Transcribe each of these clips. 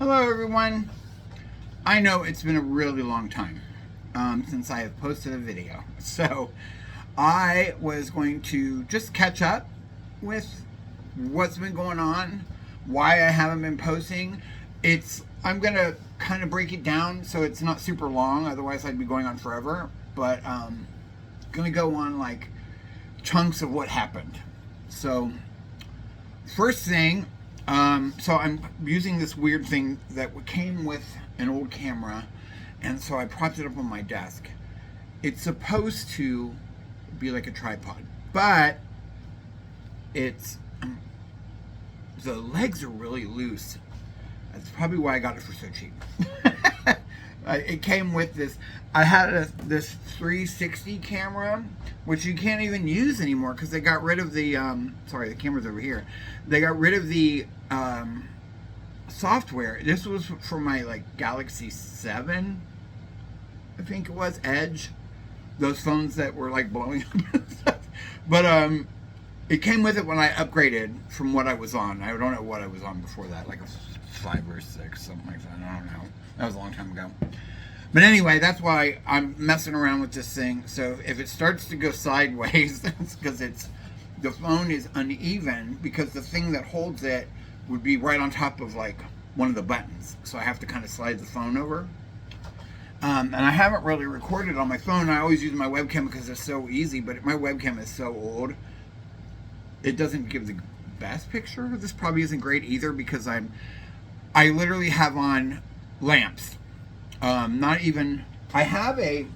Hello everyone. I know it's been a really long time since I have posted a video. So I was going to just catch up with what's been going on, why I haven't been posting. I'm going to kind of break it down so it's not super long, otherwise I'd be going on forever. But going to go on like chunks of what happened. So first thing, so I'm using this weird thing that came with an old camera, and so I propped it up on my desk. It's supposed to be like a tripod, but the legs are really loose. That's probably why I got it for so cheap. It came with this. I had this 360 camera, which you can't even use anymore because they got rid of the. Sorry, the camera's over here. They got rid of the software. This was for my like Galaxy 7, I think it was, Edge. Those phones that were like blowing up and stuff. But it came with it when I upgraded from what I was on. I don't know what I was on before that, like a 5 or 6, something like that. I don't know. That was a long time ago. But anyway, that's why I'm messing around with this thing. So if it starts to go sideways, it's because the phone is uneven, because the thing that holds it would be right on top of like one of the buttons. So I have to kind of slide the phone over. And I haven't really recorded on my phone. I always use my webcam because it's so easy, but my webcam is so old. It doesn't give the best picture. This probably isn't great either because I literally have on lamps. Not even, I have a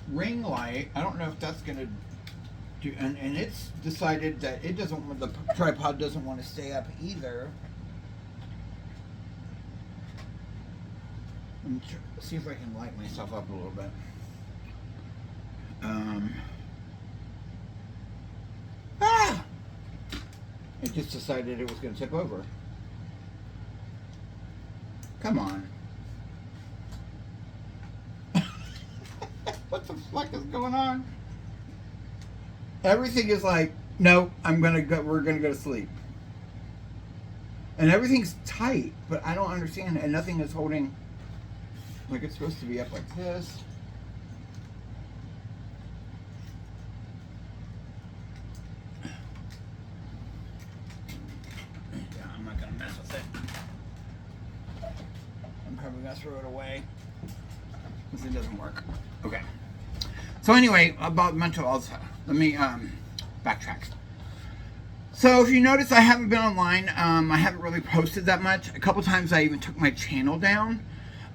ring light. I don't know if that's going to do, and it's decided that it doesn't, the tripod doesn't want to stay up either. Let me see if I can light myself up a little bit. It just decided it was going to tip over. Come on. What the fuck is going on? Everything is like, no, we're gonna go to sleep. And everything's tight, but I don't understand, and nothing is holding, like it's supposed to be up like this. Yeah, I'm not gonna mess with it. I'm probably gonna throw it away because it doesn't work. Okay. So anyway, about mental health, let me backtrack. So if you notice, I haven't been online. I haven't really posted that much. A couple times I even took my channel down.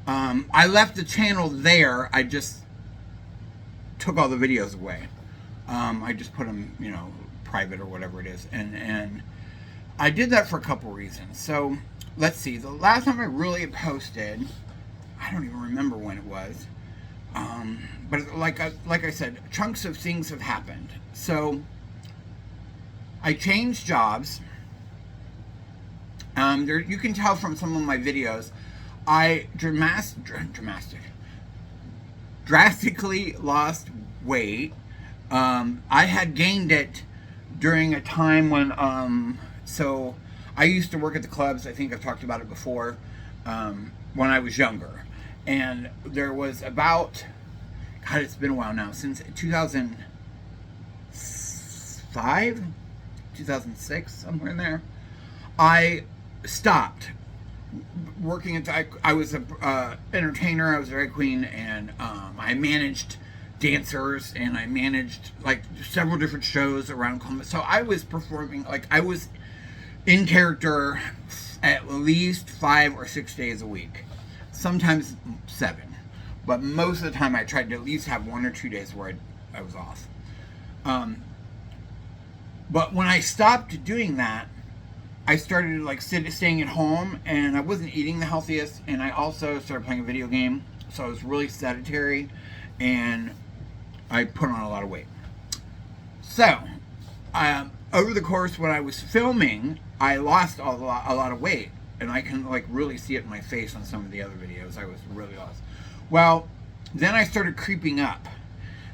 I left the channel there. I just took all the videos away. I just put them, private or whatever it is. And I did that for a couple reasons. So let's see. The last time I really posted, I don't even remember when it was. But like I said, chunks of things have happened. So I changed jobs. You can tell from some of my videos, I drastically lost weight. I had gained it during a time when, so I used to work at the clubs. I think I've talked about it before, when I was younger. And there was about, God, it's been a while now, since 2005, 2006, somewhere in there, I stopped working I was an entertainer. I was a drag queen, and I managed dancers, and I managed like several different shows around Columbus. So I was performing, like I was in character at least 5 or 6 days a week, sometimes 7, but most of the time I tried to at least have 1 or 2 days where I was off. But when I stopped doing that, I started like staying at home, and I wasn't eating the healthiest, and I also started playing a video game, so I was really sedentary, and I put on a lot of weight. So over the course when I was filming, I lost a lot of weight, and I can like really see it in my face on some of the other videos. I was really lost. Well, then I started creeping up,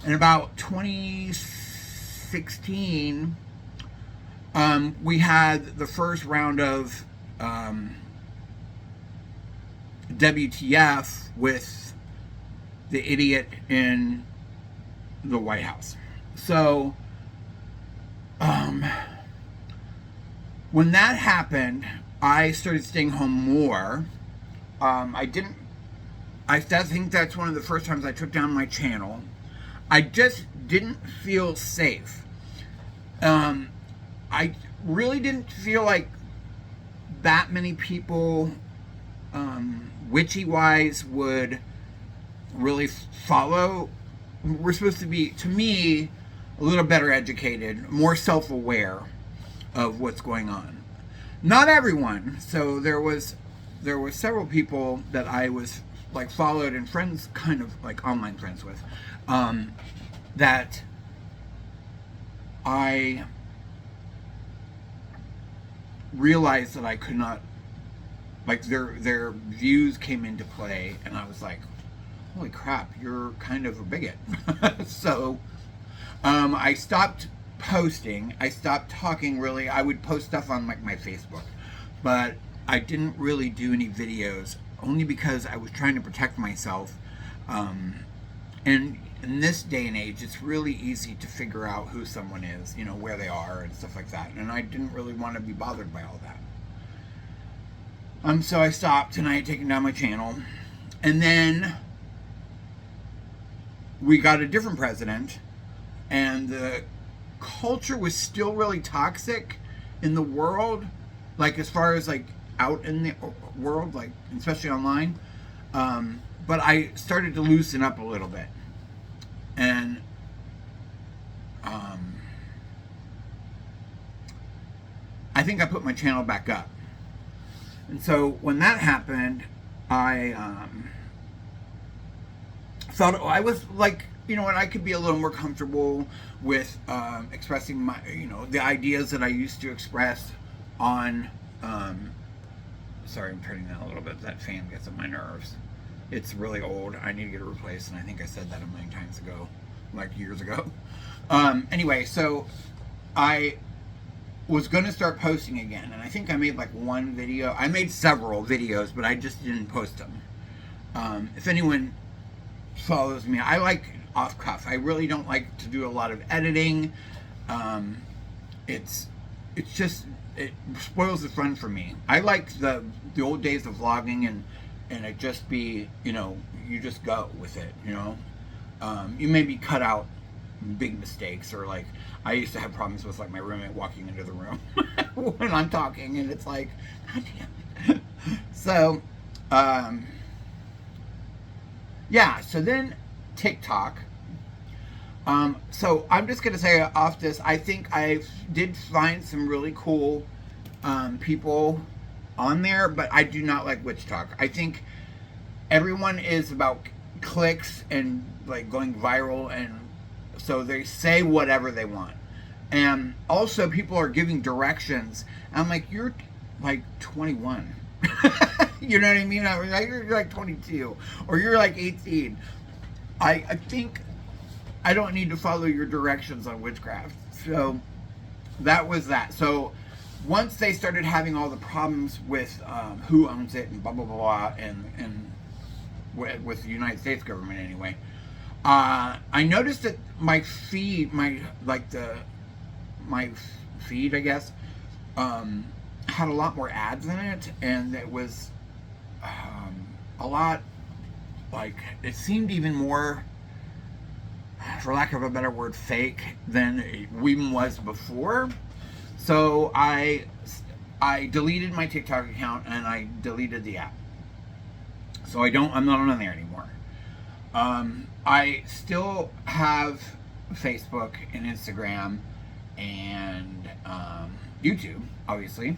and about 2016, we had the first round of WTF with the idiot in the White House. So, when that happened, I started staying home more. I think that's one of the first times I took down my channel. I just didn't feel safe. I really didn't feel like that many people, witchy-wise, would really follow. We're supposed to be, to me, a little better educated, more self-aware of what's going on. Not everyone. So there were several people that I was like followed and friends, kind of like online friends with, that I realized that I could not, like, their views came into play, and I was like, holy crap, you're kind of a bigot. So I stopped posting. I stopped talking, really. I would post stuff on like my Facebook, but I didn't really do any videos, only because I was trying to protect myself. And in this day and age, it's really easy to figure out who someone is, where they are and stuff like that. And I didn't really want to be bothered by all that. So I stopped, and I had taken down my channel. And then we got a different president, and the culture was still really toxic in the world, like as far as like out in the world, like especially online. But I started to loosen up a little bit, and I think I put my channel back up. And so when that happened, I thought I was like, and I could be a little more comfortable with expressing my, the ideas that I used to express on. Sorry, I'm turning that a little bit. That fan gets on my nerves. It's really old. I need to get it replaced, and I think I said that a million times ago, like years ago. Anyway, so I was going to start posting again, and I think I made like one video. I made several videos, but I just didn't post them. If anyone follows me, I like off cuff. I really don't like to do a lot of editing. It's just, it spoils the fun for me. I like the old days of vlogging, and it just be, you just go with it, you maybe cut out big mistakes, or like I used to have problems with like my roommate walking into the room when I'm talking, and it's like, God damn it. So yeah, so then TikTok. So I'm just gonna say off this, I think I did find some really cool people on there, but I do not like witch talk. I think everyone is about clicks and like going viral, and so they say whatever they want. And also people are giving directions. I'm like, you're like 21. You know what I mean? You're like 22, or you're like 18. I think I don't need to follow your directions on witchcraft. So that was that. So once they started having all the problems with who owns it and blah blah blah, and with the United States government anyway, I noticed that my feed, my feed, I guess, had a lot more ads in it, and it was a lot, like, it seemed even more, for lack of a better word, fake than it even was before. So I deleted my TikTok account, and I deleted the app. So I'm not on there anymore. I still have Facebook and Instagram and YouTube, obviously.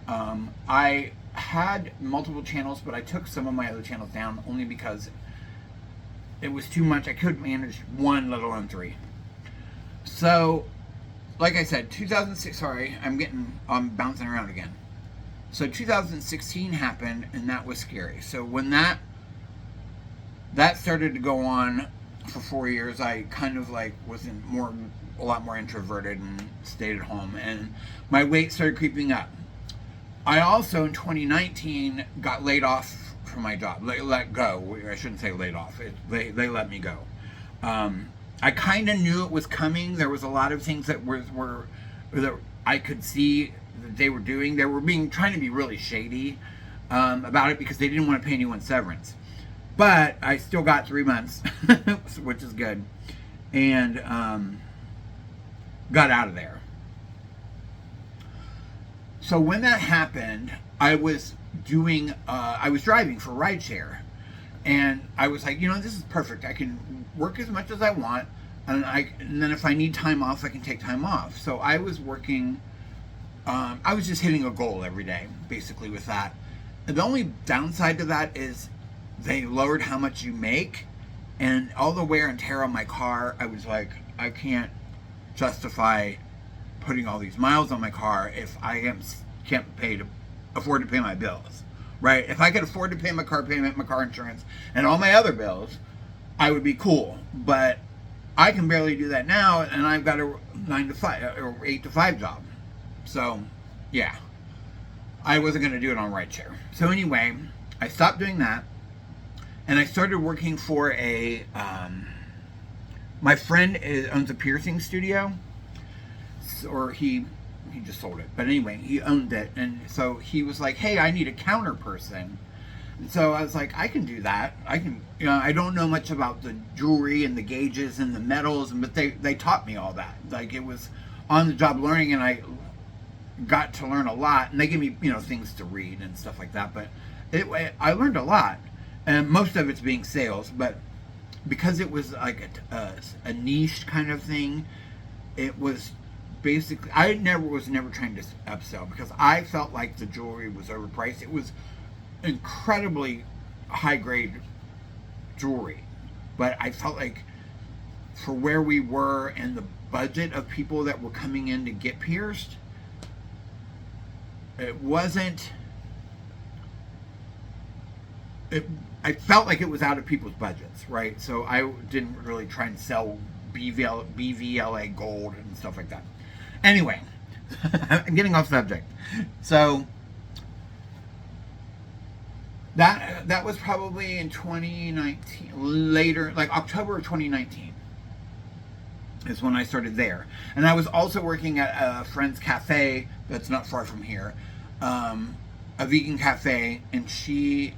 I had multiple channels, but I took some of my other channels down only because it was too much. I couldn't manage one, let alone three. So, like I said, 2006, sorry, I'm bouncing around again. So 2016 happened, and that was scary. So when that started to go on for 4 years, I kind of like was a lot more introverted and stayed at home, and my weight started creeping up. I also in 2019 got laid off from my job. Let go. I shouldn't say laid off. They let me go. I kind of knew it was coming. There was a lot of things that were that I could see that they were doing. They were trying to be really shady about it because they didn't want to pay anyone severance. But I still got 3 months, which is good, and got out of there. So when that happened, I was driving for rideshare, and I was like, this is perfect. I can work as much as I want, and then if I need time off, I can take time off. So I was working. I was just hitting a goal every day, basically, with that. And the only downside to that is they lowered how much you make, and all the wear and tear on my car. I was like, I can't justify putting all these miles on my car if I can't afford to pay my bills, right? If I could afford to pay my car payment, my car insurance, and all my other bills, I would be cool. But I can barely do that now, and I've got a 9 to 5 or 8 to 5 job. So, yeah, I wasn't going to do it on rideshare. So anyway, I stopped doing that, and I started working for my friend owns a piercing studio, or he just sold it. But anyway, he owned it, and so he was like, hey, I need a counter person. And so I was like, I can do that. I can, I don't know much about the jewelry and the gauges and the metals, but they taught me all that. Like, it was on the job learning, and I got to learn a lot, and they gave me, things to read and stuff like that. But I learned a lot, and most of it's being sales, but because it was like a niche kind of thing, it was basically, I was never trying to upsell because I felt like the jewelry was overpriced. It was incredibly high grade jewelry, but I felt like for where we were and the budget of people that were coming in to get pierced, I felt like it was out of people's budgets, right? So I didn't really try and sell BVLA gold and stuff like that. Anyway, I'm getting off subject. So that was probably in 2019, later, like October of 2019 is when I started there. And I was also working at a friend's cafe that's not far from here, a vegan cafe, and she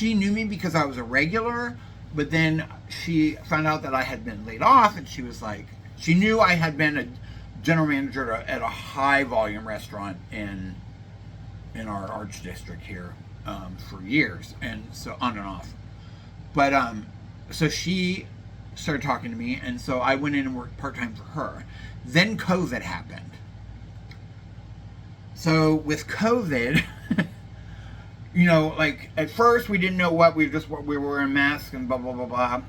knew me because I was a regular, but then she found out that I had been laid off, and she was like, she knew I had been a general manager at a high volume restaurant in our Arch district here for years, and so on and off. But so she started talking to me, and so I went in and worked part-time for her. Then COVID happened. So with COVID, like at first we didn't know what we were wearing masks and blah blah blah blah,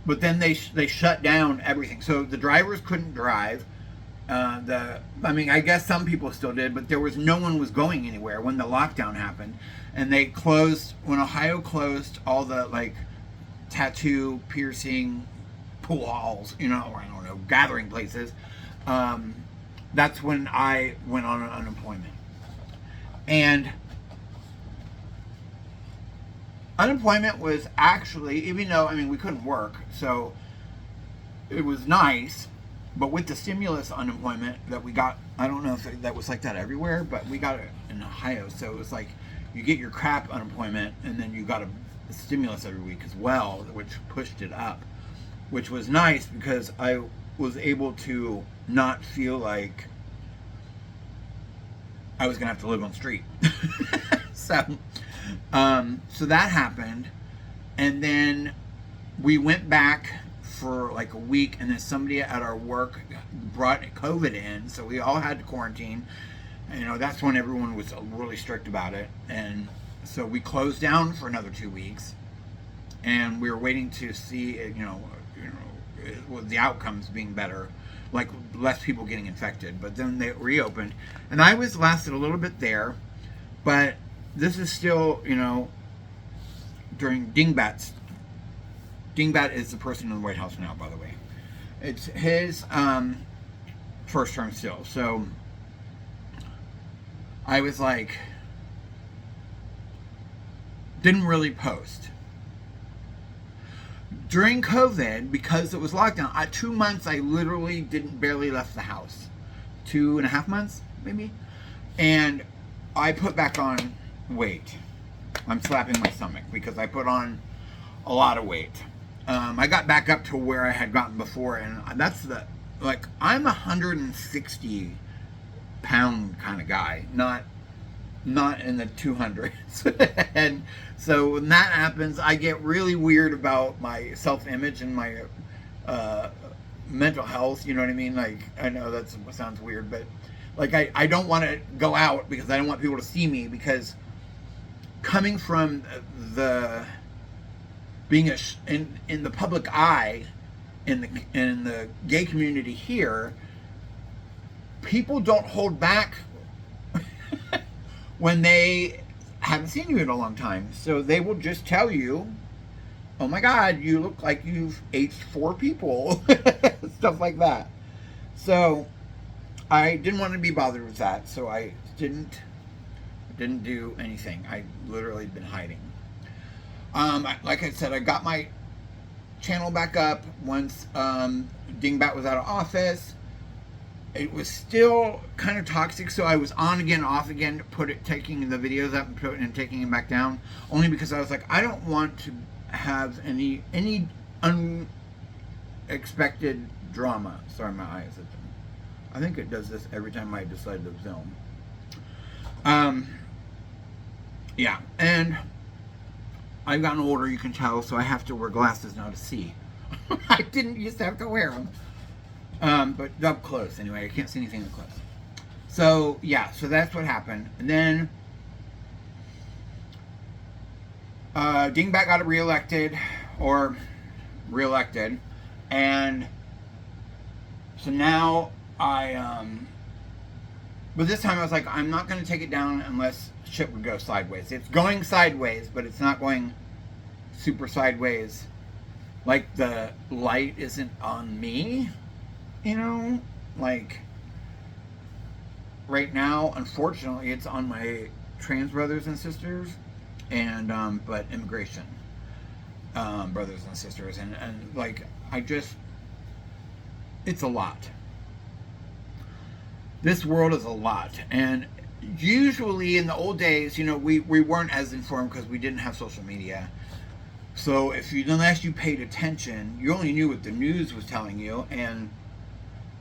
but then they shut down everything. So the drivers couldn't drive. I guess some people still did, but no one was going anywhere when the lockdown happened, and they closed when Ohio closed all the like tattoo, piercing, pool halls, I don't know, gathering places. That's when I went on unemployment. And unemployment was actually, even though, we couldn't work, so it was nice, but with the stimulus unemployment that we got, I don't know if that was like that everywhere, but we got it in Ohio, so it was like you get your crap unemployment, and then you got a stimulus every week as well, which pushed it up, which was nice because I was able to not feel like I was gonna have to live on the street. So that happened, and then we went back for like a week, and then somebody at our work brought COVID in, so we all had to quarantine. That's when everyone was really strict about it, and so we closed down for another 2 weeks, and we were waiting to see, the outcomes being better, like less people getting infected. But then they reopened, and I lasted a little bit there, but this is still, during Dingbat. Dingbat is the person in the White House now, by the way. It's his first term still. So I was like, didn't really post. During COVID, because it was lockdown, 2 months I literally barely left the house. 2.5 months, maybe. And I put back on weight. I'm slapping my stomach because I put on a lot of weight. I got back up to where I had gotten before, and that's I'm 160 pound kind of guy, not in the 200s. And so when that happens, I get really weird about my self-image and my mental health. You know what I mean? Like, I know that sounds weird, but like I don't want to go out because I don't want people to see me, because coming from the being in the public eye in the gay community here, people don't hold back when they haven't seen you in a long time. So they will just tell you, oh my God, you look like you've ate 4 people. Stuff like that. So I didn't want to be bothered with that. So I didn't do anything. I literally been hiding. Like I said, I got my channel back up once Dingbat was out of office. It was still kind of toxic, so I was on again, off again, taking the videos up and taking them back down, only because I was like, I don't want to have any unexpected drama. Sorry, my eyes. I think it does this every time I decide to film. Yeah, and I've gotten older, you can tell, so I have to wear glasses now to see. I didn't used to have to wear them. But up close, anyway. I can't see anything up close. So, yeah, so that's what happened. And then Dingbat got reelected, and so now but this time I was like, I'm not going to take it down unless shit would go sideways. It's going sideways, but it's not going super sideways. Like, the light isn't on me, you know? Like, right now, unfortunately, it's on my trans brothers and sisters, and, but immigration brothers and sisters, and like, it's a lot. This world is a lot, and usually in the old days, you know, we weren't as informed because we didn't have social media. So unless you paid attention, you only knew what the news was telling you, and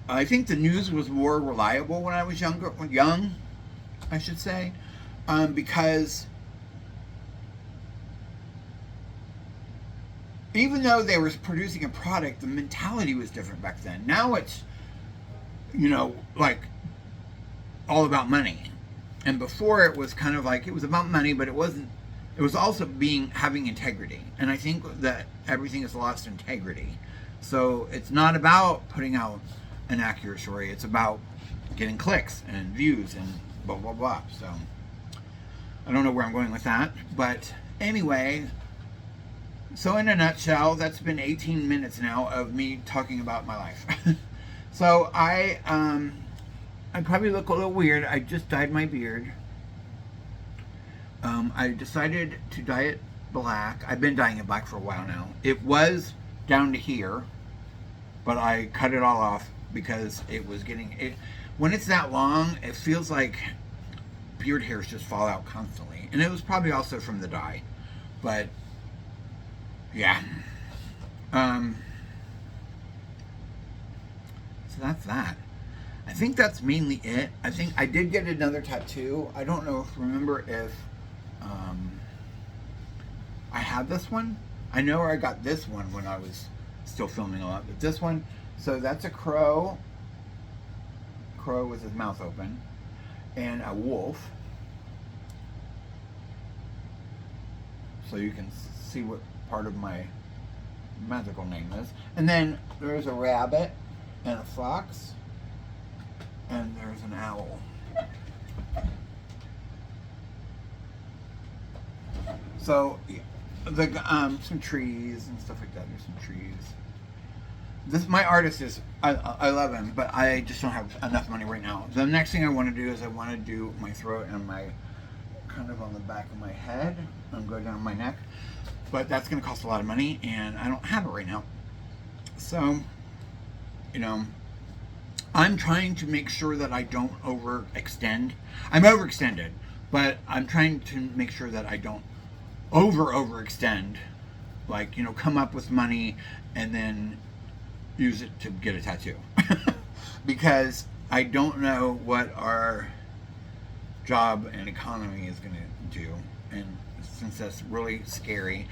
I think the news was more reliable when I was young, I should say, because even though they were producing a product, the mentality was different back then. Now it's, you know, like, all about money. And before it was kind of like, it was about money, but it wasn't. It was also having integrity. And I think that everything has lost integrity. So it's not about putting out an accurate story. It's about getting clicks and views and blah, blah, blah. So I don't know where I'm going with that. But anyway, so in a nutshell, that's been 18 minutes now of me talking about my life. So I probably look a little weird. I just dyed my beard. I decided to dye it black. I've been dyeing it black for a while now. It was down to here, but I cut it all off because it was when it's that long, it feels like beard hairs just fall out constantly. And it was probably also from the dye. But yeah. So that's that. I think that's mainly it. I think I did get another tattoo. I don't remember if I had this one. I know I got this one when I was still filming a lot, but this one, so that's a crow with his mouth open, and a wolf. So you can see what part of my magical name is. And then there's a rabbit and a fox, and there's an owl. So some trees and stuff like that. There's some trees. My artist is, I love him, but I just don't have enough money right now. The next thing I want to do is I want to do my throat and my kind of on the back of my head and go down my neck. But that's going to cost a lot of money, and I don't have it right now. So, you know, I'm trying to make sure that I don't overextend. I'm overextended, but I'm trying to make sure that I don't overextend. Like, you know, come up with money and then use it to get a tattoo. Because I don't know what our job and economy is going to do. And since that's really scary,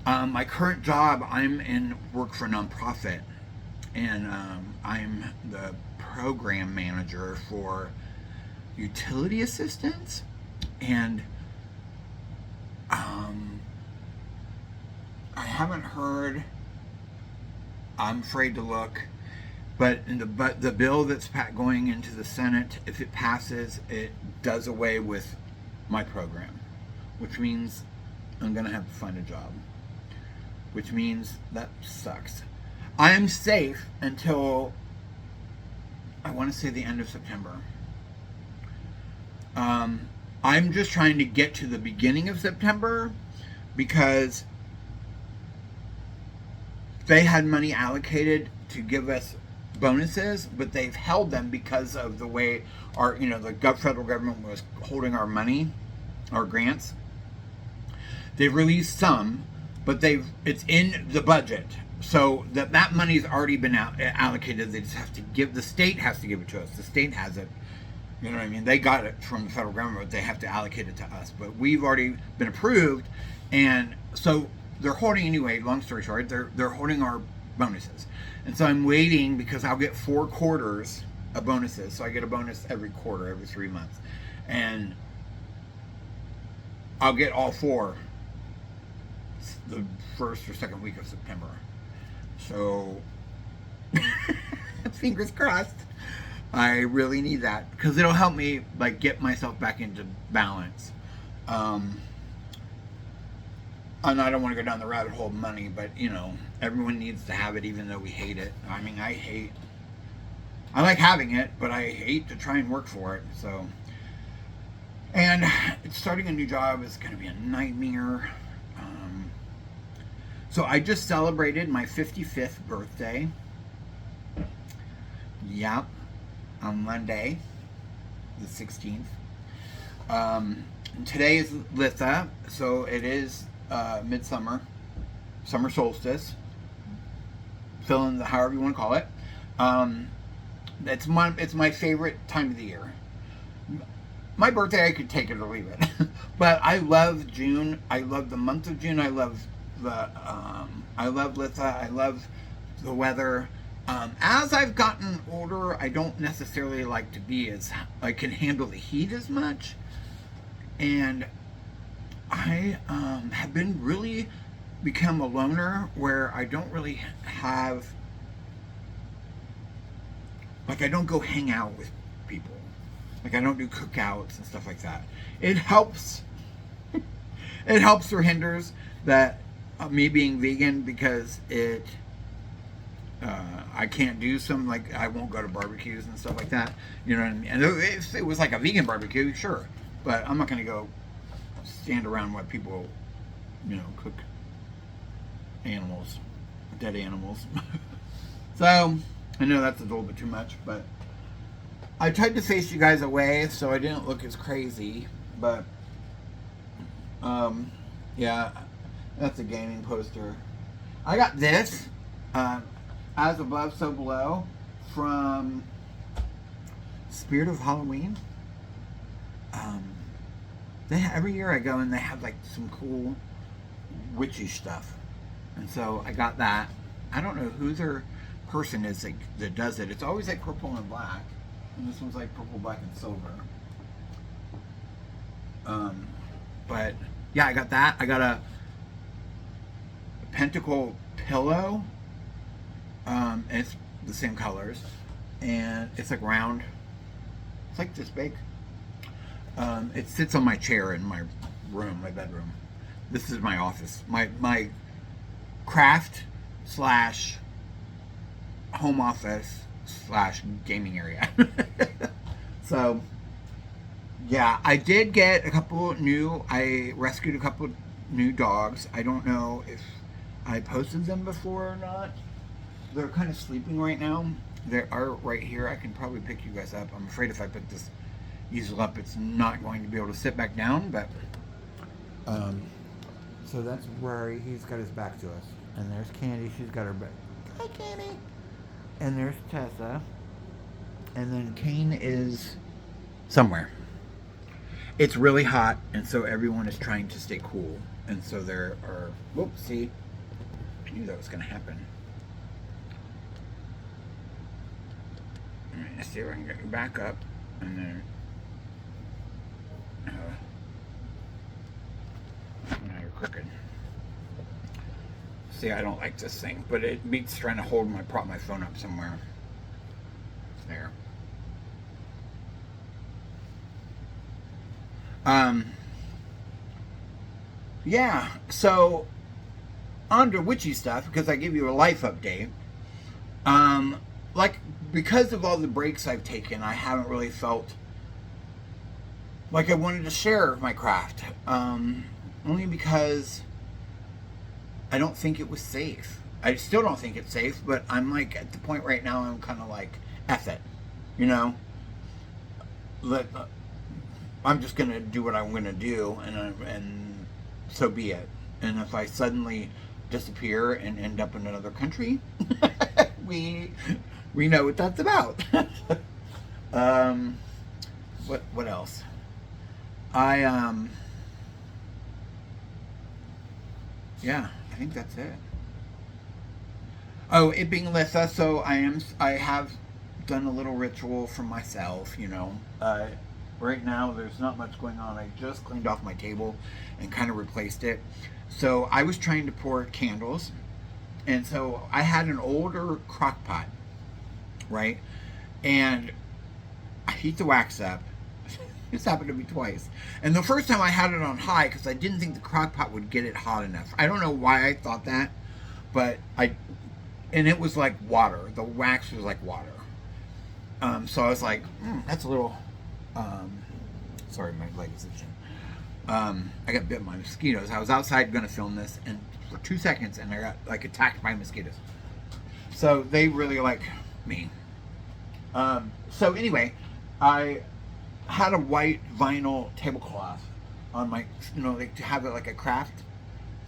my current job, I'm in work for a nonprofit. And I'm the program manager for utility assistance. And I haven't heard, I'm afraid to look, but the bill that's going into the Senate, if it passes, it does away with my program, which means I'm going to have to find a job, which means that sucks. I am safe until, I want to say, the end of September. I'm just trying to get to the beginning of September because they had money allocated to give us bonuses, but they've held them because of the way our, you know, the federal government was holding our money, our grants. They've released some, but it's in the budget. So that money's already been allocated. They just have to the state has to give it to us. The state has it. You know what I mean? They got it from the federal government. They have to allocate it to us. But we've already been approved. And so they're holding, anyway, long story short, they're holding our bonuses. And so I'm waiting because I'll get 4 quarters of bonuses. So I get a bonus every quarter, every 3 months. And I'll get all 4 the first or second week of September. So fingers crossed. I really need that because it'll help me like get myself back into balance. And I don't want to go down the rabbit hole of money, but you know, everyone needs to have it, even though we hate it. I mean, I like having it, but I hate to try and work for it. So, and starting a new job is going to be a nightmare. So I just celebrated my 55th birthday. Yep. On Monday, the 16th. Today is Litha, so it is midsummer, summer solstice. Fill in however you want to call it. It's my favorite time of the year. My birthday, I could take it or leave it, but I love June. I love the month of June. I love Litha. I love the weather. As I've gotten older, I don't necessarily like to be I can handle the heat as much. And I have been really become a loner where I don't really have, like, I don't go hang out with people. Like, I don't do cookouts and stuff like that. It helps. It helps or hinders that me being vegan because I can't do some, like, I won't go to barbecues and stuff like that. You know what I mean? And if it was like a vegan barbecue, sure. But I'm not going to go stand around while people, you know, cook animals, dead animals. So, I know that's a little bit too much, but I tried to face you guys away so I didn't look as crazy. But, yeah, that's a gaming poster. I got this. As Above, So Below from Spirit of Halloween. Every year I go and they have like some cool witchy stuff. And so I got that. I don't know who their person is that does it. It's always like purple and black. And this one's like purple, black, and silver. But yeah, I got that. I got a pentacle pillow. It's the same colors, and it's like round. It's like this big. It sits on my chair in my room, my bedroom. This is my office, my craft / home office / gaming area. So Yeah, I did get a couple new. I rescued a couple new dogs. I don't know if I posted them before or not. They're kind of sleeping right now. They are right here. I can probably pick you guys up. I'm afraid if I put this easel up, it's not going to be able to sit back down. But um, so that's Rory. He's got his back to us, and there's Candy. She's got her back. Hi, Candy. And there's Tessa, and then Kane is somewhere. It's really hot, and so everyone is trying to stay cool. And so there are. Whoops! See, I knew that was going to happen. All right, let's see if I can get you back up, and then. Now you're crooked. See, I don't like this thing, but it beats trying to hold my phone up somewhere. There. Yeah, so on to witchy stuff, because I give you a life update. Like, because of all the breaks I've taken, I haven't really felt like I wanted to share my craft. Only because I don't think it was safe. I still don't think it's safe, but I'm like at the point right now I'm kind of like, F it, you know? I'm just gonna do what I'm gonna do, and so be it. And if I suddenly disappear and end up in another country, we know what that's about. What else? Yeah, I think that's it. Oh, it being Litha, so I have done a little ritual for myself, you know. Right now, there's not much going on. I just cleaned off my table and kind of replaced it. So I was trying to pour candles, and so I had an older crock pot, right? And I heat the wax up. This happened to me twice. And the first time I had it on high because I didn't think the crock pot would get it hot enough. I don't know why I thought that, but and it was like water. The wax was like water. So I was like, that's a little, sorry, my leg is itching. I got bit by mosquitoes. I was outside going to film this, and for 2 seconds, and I got like attacked by mosquitoes. So they really like me. So anyway, I had a white vinyl tablecloth on my, you know, like to have it like a craft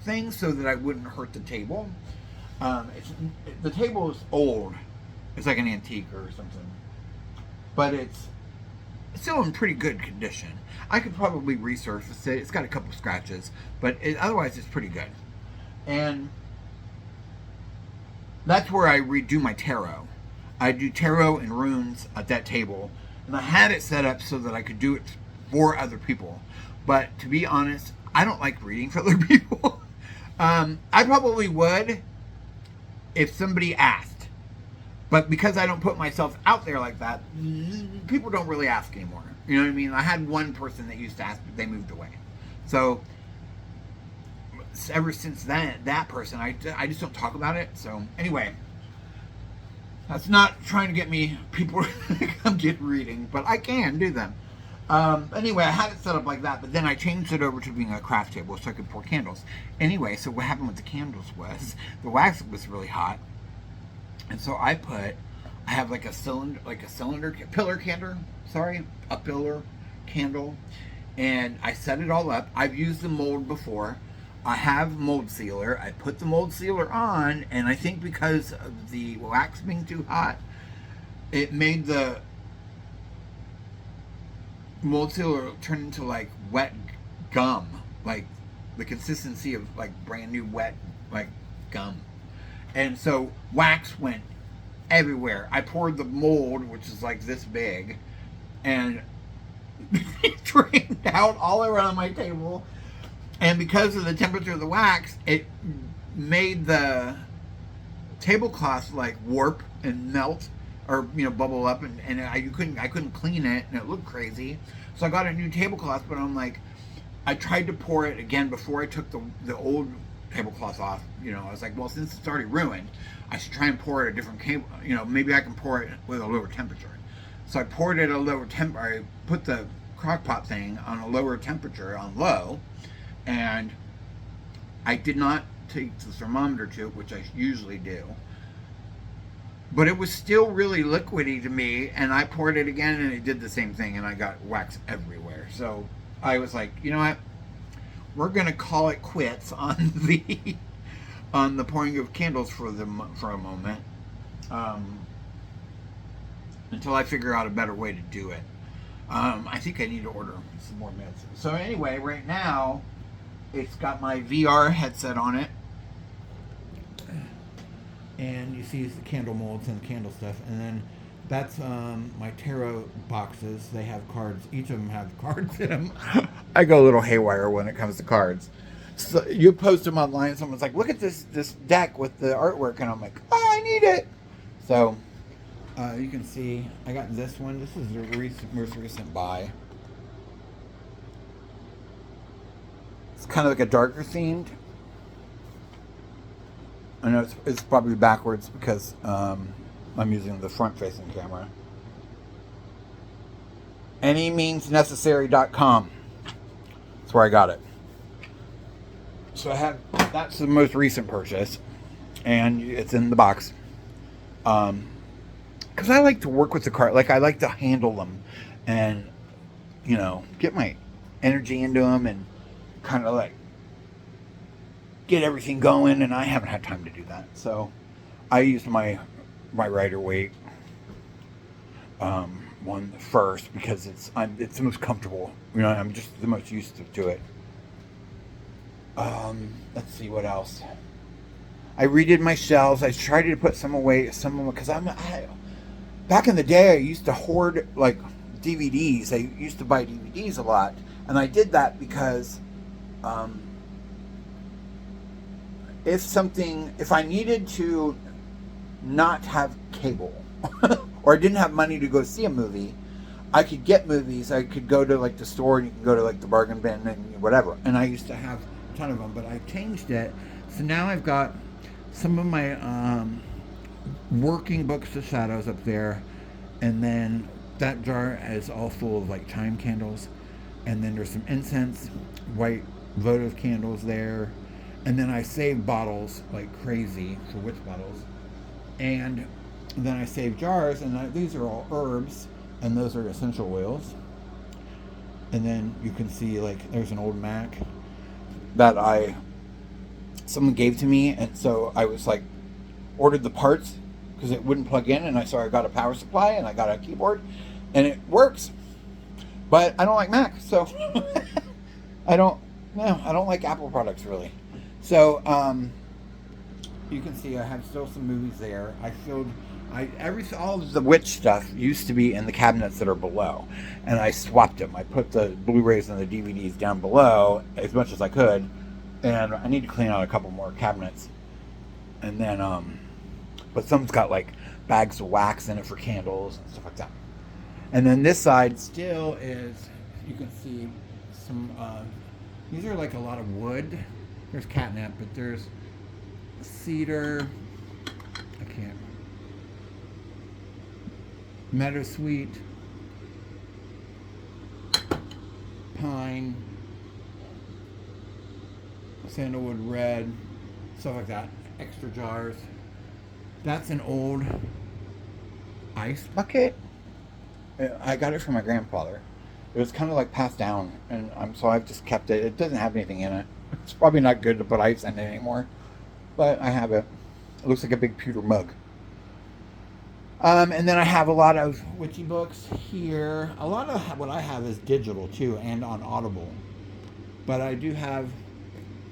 thing so that I wouldn't hurt the table. The table is old. It's like an antique or something. But it's still in pretty good condition. I could probably resurface it. It's got a couple scratches, but otherwise it's pretty good. And that's where I redo my tarot. I do tarot and runes at that table. And I had it set up so that I could do it for other people. But to be honest, I don't like reading for other people. I probably would if somebody asked. But because I don't put myself out there like that, people don't really ask anymore. You know what I mean? I had one person that used to ask, but they moved away. So ever since then, that person, I just don't talk about it. So anyway, that's not trying to get me people to come get reading, but I can do them. Anyway, I had it set up like that, but then I changed it over to being a craft table so I could pour candles. Anyway, so what happened with the candles was the wax was really hot, and so I have like a pillar candle, and I set it all up. I've used the mold before. I have mold sealer. I put the mold sealer on, and I think because of the wax being too hot, it made the mold sealer turn into like wet gum, like the consistency of like brand new wet like gum. And so wax went everywhere. I poured the mold, which is like this big, and it drained out all around my table. And because of the temperature of the wax, it made the tablecloth like warp and melt, or bubble up, and I couldn't clean it, and it looked crazy. So I got a new tablecloth, but I'm like, I tried to pour it again before I took the old tablecloth off. I was like, well, since it's already ruined, I should try and pour it at a different maybe I can pour it with a lower temperature. So I poured it at a lower temp. I put the crock pot thing on a lower temperature, on low, and I did not take the thermometer to it, which I usually do. But it was still really liquidy to me, and I poured it again, and it did the same thing, and I got wax everywhere. So I was like, you know what? We're gonna call it quits on the on the pouring of candles for a moment, until I figure out a better way to do it. I think I need to order some more meds. So anyway, right now it's got my VR headset on it. And you see the candle molds and the candle stuff. And then that's my tarot boxes. They have cards. Each of them have cards in them. I go a little haywire when it comes to cards. So you post them online. Someone's like, look at this deck with the artwork. And I'm like, oh, I need it. So you can see I got this one. This is the most recent buy. It's kind of like a darker themed. I know it's probably backwards because I'm using the front-facing camera. Anymeansnecessary.com. That's where I got it. So that's the most recent purchase, and it's in the box. Because I like to work with the card, like I like to handle them, and get my energy into them, and kind of like get everything going, and I haven't had time to do that. So I used my Rider Waite one first because it's the most comfortable. I'm just the most used to it. Let's see what else. I redid my shelves. I tried to put some away, because back in the day I used to hoard like DVDs. I used to buy DVDs a lot, and I did that because if I needed to not have cable or I didn't have money to go see a movie, I could get movies. I could go to like the store, and you can go to like the bargain bin and whatever. And I used to have a ton of them, but I changed it. So now I've got some of my working books of shadows up there, and then that jar is all full of like chime candles, and then there's some incense, white votive candles there. And then I save bottles like crazy for witch bottles. And then I save jars, and these are all herbs, and those are essential oils. And then you can see like there's an old Mac that someone gave to me, and so I was like ordered the parts because it wouldn't plug in, and I got a power supply, and I got a keyboard, and it works. But I don't like Mac, so I don't like Apple products really. So you can see I have still some movies there. All of the witch stuff used to be in the cabinets that are below, and I swapped them. I put the Blu-rays and the DVDs down below as much as I could, and I need to clean out a couple more cabinets. And then, but some's got like bags of wax in it for candles and stuff like that. And then this side still is, you can see some. These are like a lot of wood. There's catnip, but there's cedar. I can't. Meadowsweet, pine, sandalwood red, stuff like that. Extra jars. That's an old ice bucket. I got it from my grandfather. It was kind of like passed down, and so I've just kept it. It doesn't have anything in it. It's probably not good to put ice in it anymore, but I have it. It looks like a big pewter mug. And then I have a lot of witchy books here. A lot of what I have is digital too, and on Audible. But I do have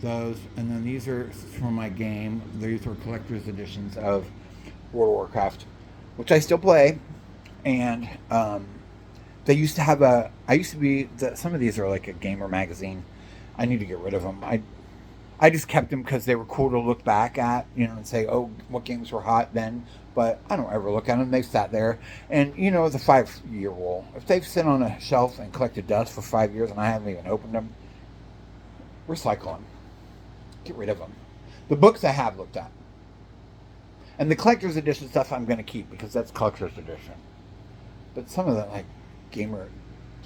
those, and then these are from my game. These are collector's editions of World of Warcraft, which I still play. And they used to have some of these are like a gamer magazine. I need to get rid of them. I just kept them because they were cool to look back at, and say, oh, what games were hot then. But I don't ever look at them. They've sat there. And, the 5-year rule. If they've sit on a shelf and collected dust for 5 years and I haven't even opened them, recycle them. Get rid of them. The books I have looked at. And the collector's edition stuff I'm going to keep because that's collector's edition. But some of the, like, gamer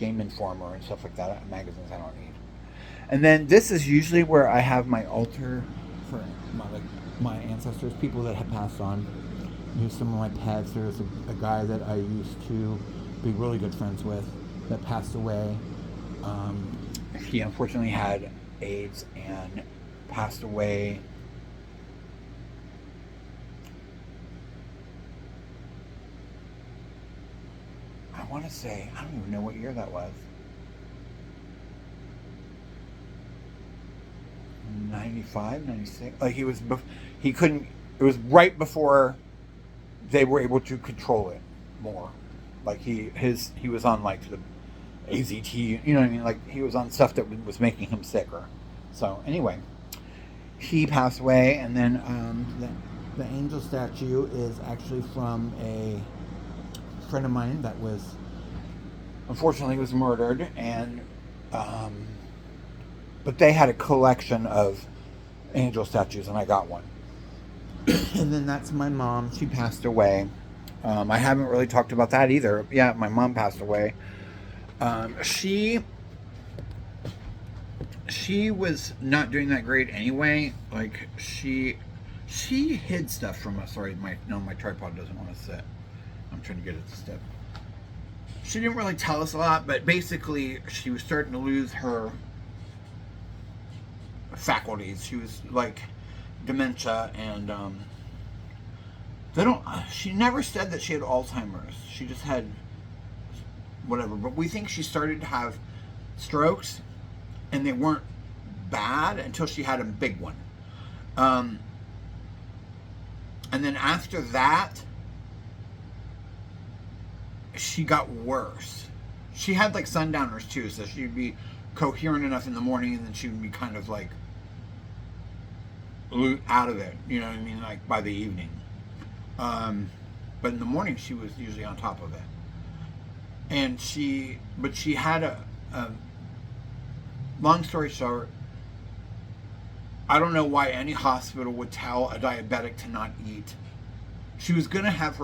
Game Informer and stuff like that. Magazines I don't need. And then this is usually where I have my altar for my ancestors, people that have passed on. Here's some of my pets. There's a guy that I used to be really good friends with that passed away. He unfortunately had AIDS and passed away. I want to say, I don't even know what year that was. 95, 96. Like he couldn't, it was right before they were able to control it more. Like he was on like the AZT, you know what I mean? Like he was on stuff that was making him sicker. So anyway, he passed away, and then the angel statue is actually from a friend of mine that was unfortunately was murdered, and but they had a collection of angel statues, and I got one. And then that's my mom. She passed away. I haven't really talked about that either. Yeah, my mom passed away. She was not doing that great anyway. Like she hid stuff from us. Sorry, my tripod doesn't want to sit. I'm trying to get it to step. She didn't really tell us a lot, but basically she was starting to lose her faculties. She was like dementia, and she never said that she had Alzheimer's. She just had whatever, but we think she started to have strokes, and they weren't bad until she had a big one. And then after that, she got worse. She had like sundowners too, so she'd be coherent enough in the morning, and then she would be kind of like out of it, you know what I mean, like by the evening. But in the morning she was usually on top of it. And she had a long story short, I don't know why any hospital would tell a diabetic to not eat. She was going to have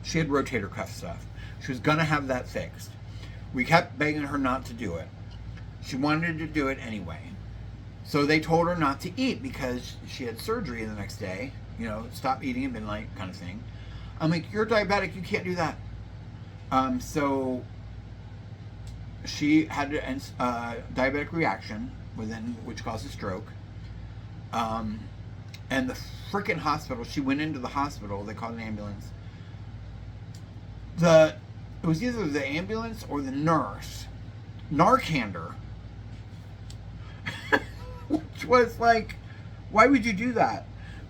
she had rotator cuff stuff. She was going to have that fixed. We kept begging her not to do it. She wanted to do it anyway. So they told her not to eat because she had surgery the next day. You know, stop eating at midnight kind of thing. I'm like, you're diabetic, you can't do that. So she had a diabetic reaction which caused a stroke. And the freaking hospital, she went into the hospital, they called an ambulance. It was either the ambulance or the nurse Narcaned her. Which was like, why would you do that?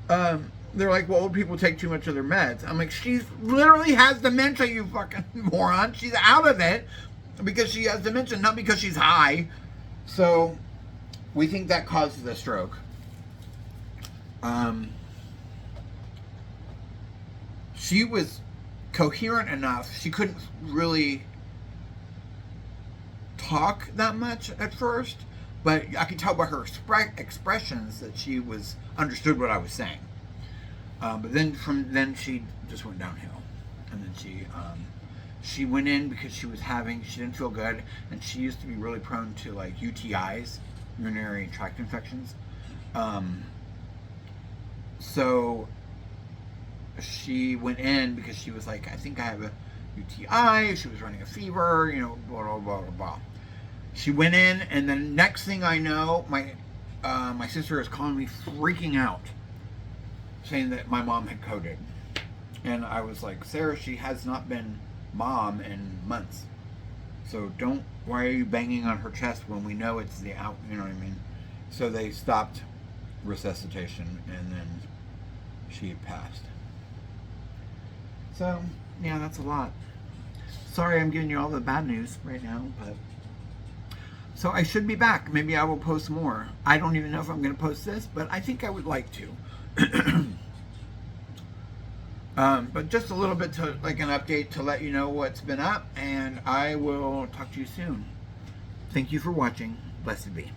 They're like, well, old people take too much of their meds. I'm like, she literally has dementia, you fucking moron. She's out of it because she has dementia, not because she's high. So we think that causes the stroke. She was coherent enough. She couldn't really talk that much at first, but I could tell by her expressions that she understood what I was saying. But then she just went downhill, and then she went in because she didn't feel good, and she used to be really prone to like UTIs, urinary tract infections. So she went in because she was like, I think I have a UTI. She was running a fever, you know, blah blah blah blah blah. She went in, and then next thing I know, my sister is calling me freaking out, saying that my mom had coded. And I was like, Sarah, she has not been mom in months. So why are you banging on her chest when we know it's you know what I mean? So they stopped resuscitation, and then she passed. So, yeah, that's a lot. Sorry I'm giving you all the bad news right now, but... So I should be back. Maybe I will post more. I don't even know if I'm going to post this, but I think I would like to. But just a little bit to like an update to let you know what's been up, and I will talk to you soon. Thank you for watching. Blessed be.